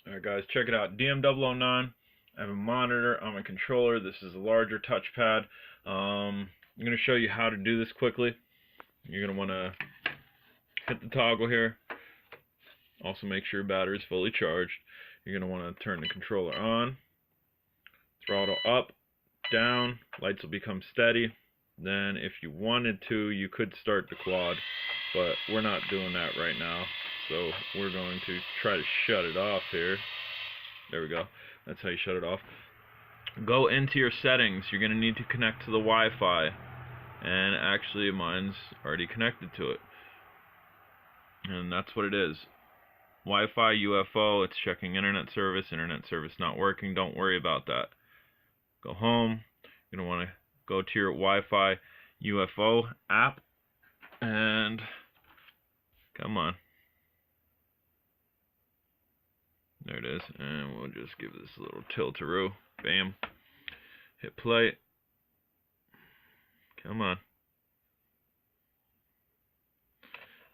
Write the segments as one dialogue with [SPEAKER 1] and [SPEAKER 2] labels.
[SPEAKER 1] Alright guys, check it out. DM009. I have a monitor on my controller. This is a larger touchpad. I'm going to show you how to do this quickly. You're going to want to hit the toggle here. Also make sure your battery is fully charged. You're going to want to turn the controller on. Throttle up, down. Lights will become steady. Then if you wanted to, you could start the quad, but we're not doing that right now. So we're going to try to shut it off here. There we go. That's how you shut it off. Go into your settings. You're going to need to connect to the Wi-Fi. And actually mine's already connected to it. And that's what it is. Wi-Fi, UFO, it's checking internet service not working. Don't worry about that. Go home. You're going to want to go to your Wi-Fi UFO app. And come on. There it is, and we'll just give this a little tilt-a-roo. Bam. Hit play. Come on.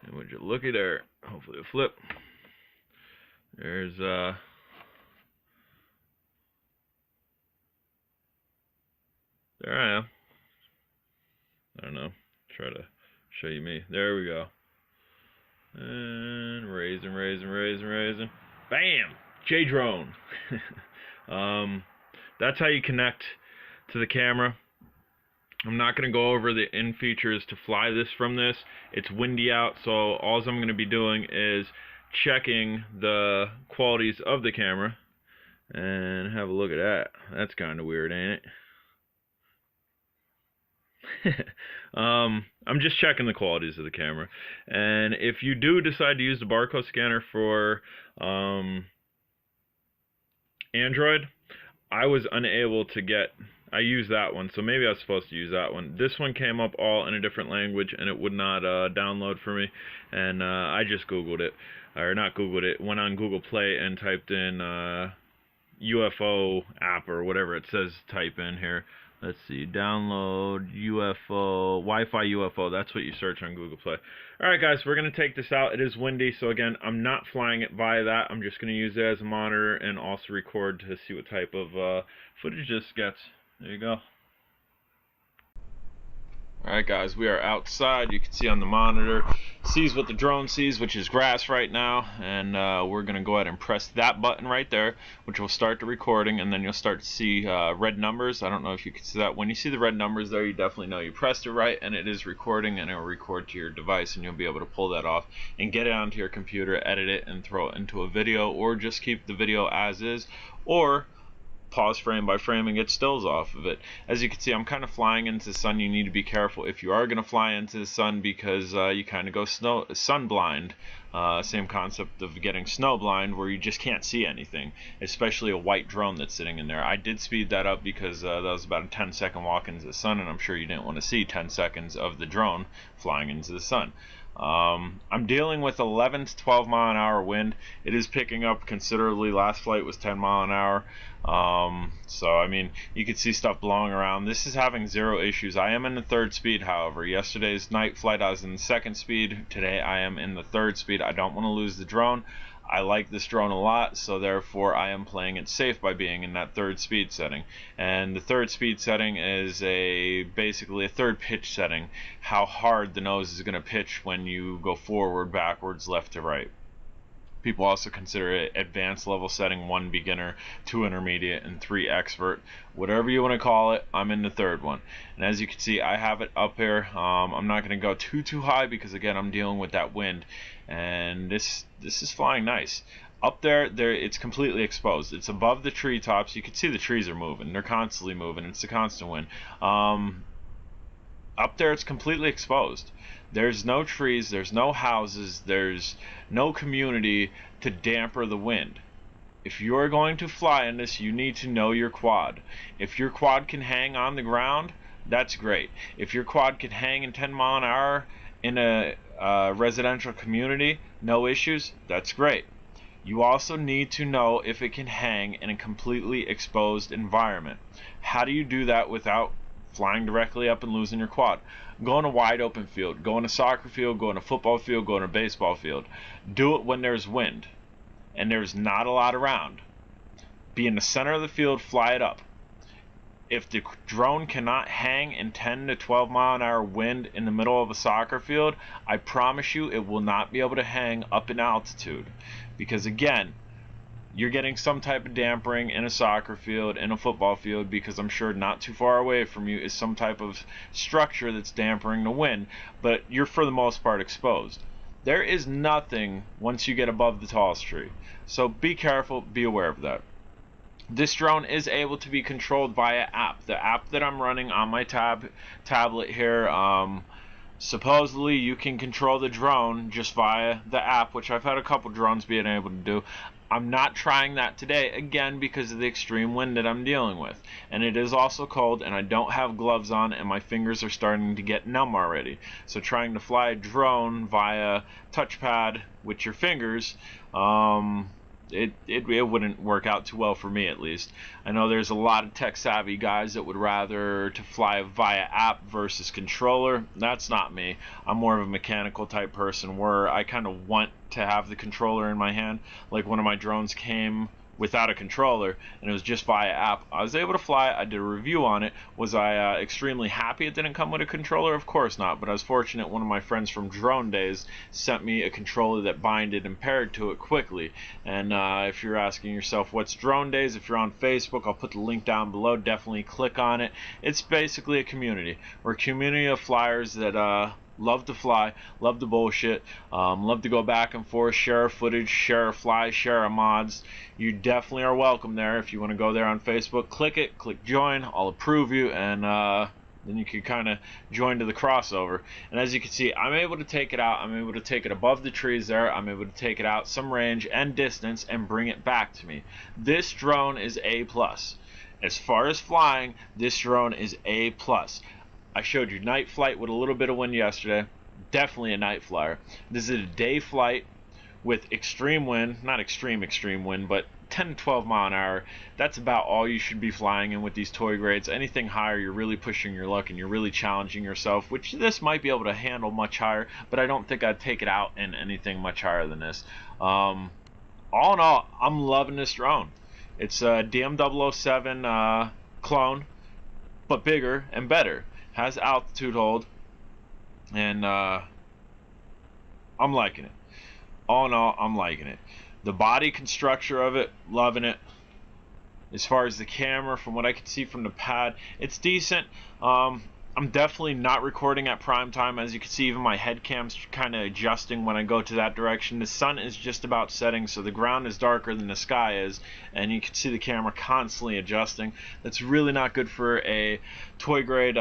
[SPEAKER 1] And would you looky there? Hopefully it'll flip. There's there I am. I don't know. Try to show you me. There we go. And raising. Bam! J-Drone. That's how you connect to the camera. I'm not going to go over the in features to fly this from this. It's windy out, so all I'm going to be doing is checking the qualities of the camera. And have a look at that. That's kind of weird, ain't it? I'm just checking the qualities of the camera, and if you do decide to use the barcode scanner for Android, I was unable to get, I used that one, so maybe I was supposed to use that one. This one came up all in a different language and it would not download for me, and I just googled it, or not googled it, went on Google Play and typed in UFO app or whatever it says type in here. Let's see, download UFO, Wi-Fi UFO, that's what you search on Google Play. Alright guys, we're going to take this out. It is windy, so again, I'm not flying it via that. I'm just going to use it as a monitor and also record to see what type of footage this gets. There you go. Alright guys, we are outside. You can see on the monitor, sees what the drone sees, which is grass right now, and we're going to go ahead and press that button right there, which will start the recording, and then you'll start to see red numbers. I don't know if you can see that. When you see the red numbers there, you definitely know you pressed it right, and it is recording, and it will record to your device, and you'll be able to pull that off and get it onto your computer, edit it, and throw it into a video, or just keep the video as is, or pause frame by frame and get stills off of it. As you can see, I'm kind of flying into the sun. You need to be careful if you are going to fly into the sun, because you kind of go sun blind. Same concept of getting snow blind, where you just can't see anything, especially a white drone that's sitting in there. I did speed that up because that was about a 10-second walk into the sun, and I'm sure you didn't want to see 10 seconds of the drone flying into the sun. I'm dealing with 11 to 12 mile an hour wind. It is picking up considerably. Last flight was 10 mile an hour. So I mean, you can see stuff blowing around. This is having zero issues. I am in the third speed, however. Yesterday's night flight I was in the second speed. Today I am in the third speed. I don't want to lose the drone. I like this drone a lot, so therefore I am playing it safe by being in that third speed setting. And the third speed setting is basically a third pitch setting, how hard the nose is going to pitch when you go forward, backwards, left to right. People also consider it advanced level setting, 1 beginner, 2 intermediate, and 3 expert. Whatever you want to call it, I'm in the third one. And as you can see, I have it up here. I'm not going to go too high because again, I'm dealing with that wind. And this is flying nice. Up there, it's completely exposed. It's above the treetops. You can see the trees are moving. They're constantly moving. It's a constant wind. Up there, it's completely exposed. There's no trees, there's no houses, there's no community to damper the wind. If you're going to fly in this, you need to know your quad. If your quad can hang on the ground, that's great. If your quad can hang in 10 mile an hour in a residential community, no issues, that's great. You also need to know if it can hang in a completely exposed environment. How do you do that without flying directly up and losing your quad? Go in a wide open field. Go in a soccer field, go in a football field, go in a baseball field. Do it when there's wind. and there's not a lot around, be in the center of the field, fly it up. If the drone cannot hang in 10 to 12 mile an hour wind in the middle of a soccer field, I promise you it will not be able to hang up in altitude. Because again, you're getting some type of dampering in a soccer field, in a football field, because I'm sure not too far away from you is some type of structure that's dampering the wind, but you're for the most part exposed. There is nothing once you get above the tallest tree. So be careful, be aware of that. This drone is able to be controlled via app. The app that I'm running on my tablet here, supposedly you can control the drone just via the app, which I've had a couple drones being able to do. I'm not trying that today, again, because of the extreme wind that I'm dealing with. And it is also cold, and I don't have gloves on, and my fingers are starting to get numb already. So trying to fly a drone via touchpad with your fingers, it wouldn't work out too well for me, at least. I know there's a lot of tech savvy guys that would rather to fly via app versus controller. That's not me. I'm more of a mechanical type person where I kind of want to have the controller in my hand. Like one of my drones came without a controller and it was just via app. I was able to fly. I did a review on it. Was I extremely happy it didn't come with a controller? Of course not, but I was fortunate one of my friends from Drone Days sent me a controller that binded and paired to it quickly. And if you're asking yourself what's Drone Days, if you're on Facebook, I'll put the link down below. Definitely click on it. It's basically a community. We're a community of flyers that love to fly, love to bullshit, love to go back and forth, share our footage, share our flies, share our mods. You definitely are welcome there. If you want to go there on Facebook, click it, click join, I'll approve you, and then you can kind of join to the crossover. And as you can see, I'm able to take it out. I'm able to take it above the trees there. I'm able to take it out some range and distance and bring it back to me. This drone is A+. As far as flying, this drone is A+. I showed you night flight with a little bit of wind yesterday. Definitely a night flyer. This is a day flight with extreme wind, not extreme wind, but 10 to 12 mile an hour. That's about all you should be flying in with these toy grades. Anything higher, you're really pushing your luck and you're really challenging yourself, which this might be able to handle much higher, but I don't think I'd take it out in anything much higher than this. All in all, I'm loving this drone. It's a DM007 clone, but bigger and better. Has altitude hold, and I'm liking it. All in all, I'm liking it. The body construction of it, loving it. As far as the camera, from what I can see from the pad, it's decent. I'm definitely not recording at prime time. As you can see, even my head cam's kind of adjusting when I go to that direction. The sun is just about setting, so the ground is darker than the sky is, and you can see the camera constantly adjusting. That's really not good for a toy grade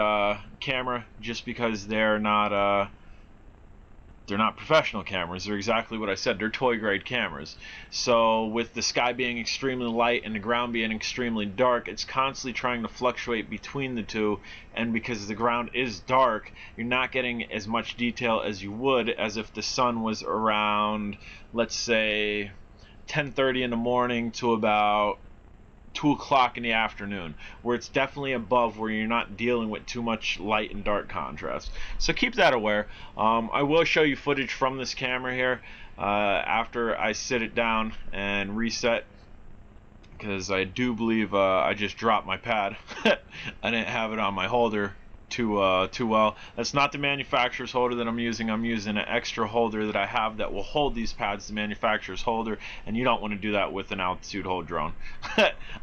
[SPEAKER 1] camera, just because they're not professional cameras. They're exactly what I said. They're toy grade cameras. So with the sky being extremely light and the ground being extremely dark, it's constantly trying to fluctuate between the two, and because the ground is dark, you're not getting as much detail as you would as if the sun was around, let's say, 10:30 in the morning to about 2 o'clock in the afternoon, where it's definitely above, where you're not dealing with too much light and dark contrast. So keep that aware. I will show you footage from this camera here after I sit it down and reset, because I do believe I just dropped my pad. I didn't have it on my holder too well. That's not the manufacturer's holder that I'm using. I'm using an extra holder that I have that will hold these pads, the manufacturer's holder, and you don't want to do that with an altitude hold drone.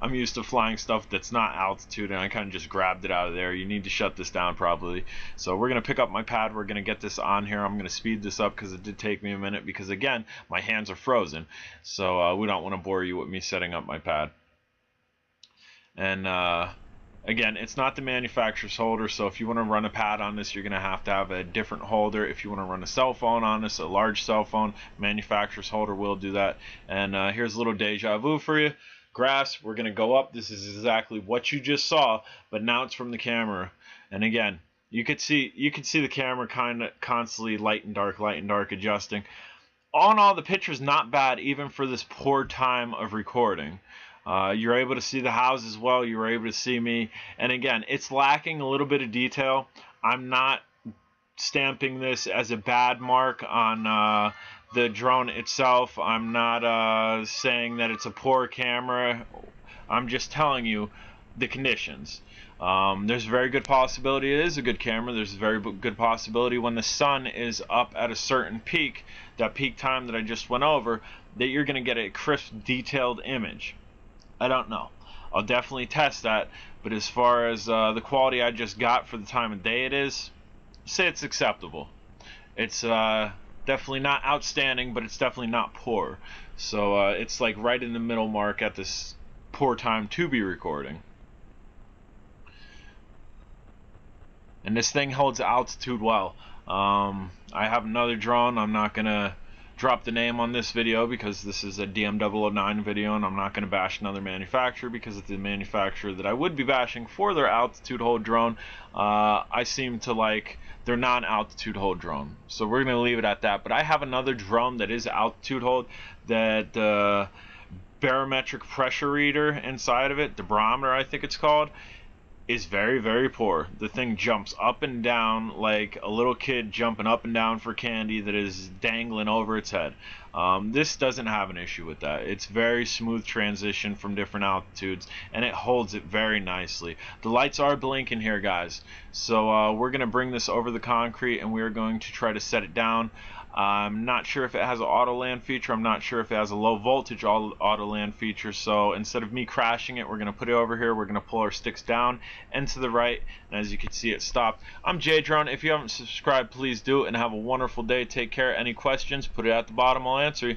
[SPEAKER 1] I'm used to flying stuff that's not altitude, and I kind of just grabbed it out of there. You need to shut this down probably. So we're going to pick up my pad. We're going to get this on here. I'm going to speed this up because it did take me a minute, because again, my hands are frozen. So we don't want to bore you with me setting up my pad. And again, it's not the manufacturer's holder, so if you want to run a pad on this, you're going to have a different holder. If you want to run a cell phone on this, a large cell phone, manufacturer's holder will do that. And here's a little deja vu for you. Grass, we're going to go up. This is exactly what you just saw, but now it's from the camera. And again, you could see the camera kind of constantly light and dark adjusting. All in all, the picture's not bad, even for this poor time of recording. You're able to see the house as well. You were able to see me. And again, it's lacking a little bit of detail. I'm not stamping this as a bad mark on the drone itself. I'm not saying that it's a poor camera. I'm just telling you the conditions. There's a very good possibility it is a good camera. There's a very good possibility when the sun is up at a certain peak, that peak time that I just went over, that you're going to get a crisp, detailed image. I don't know. I'll definitely test that, but as far as the quality I just got for the time of day it is, say it's acceptable. It's definitely not outstanding, but it's definitely not poor. So it's like right in the middle mark at this poor time to be recording. And this thing holds altitude well. I have another drone. I'm not gonna drop the name on this video because this is a DM009 video, and I'm not going to bash another manufacturer because it's the manufacturer that I would be bashing for their altitude hold drone. I seem to like their non-altitude hold drone, so we're going to leave it at that. But I have another drone that is altitude hold, that barometric pressure reader inside of it, the barometer I think it's called, is very, very poor. The thing jumps up and down like a little kid jumping up and down for candy that is dangling over its head. This doesn't have an issue with that. It's very smooth transition from different altitudes, and it holds it very nicely. The lights are blinking here, guys, so we're going to bring this over the concrete and we're going to try to set it down. I'm not sure if it has an auto land feature. I'm not sure if it has a low voltage auto land feature. So instead of me crashing it, we're going to put it over here. We're going to pull our sticks down and to the right. And as you can see, it stopped. I'm J-Drone. If you haven't subscribed, please do. And have a wonderful day. Take care. Any questions, put it at the bottom. I'll answer you.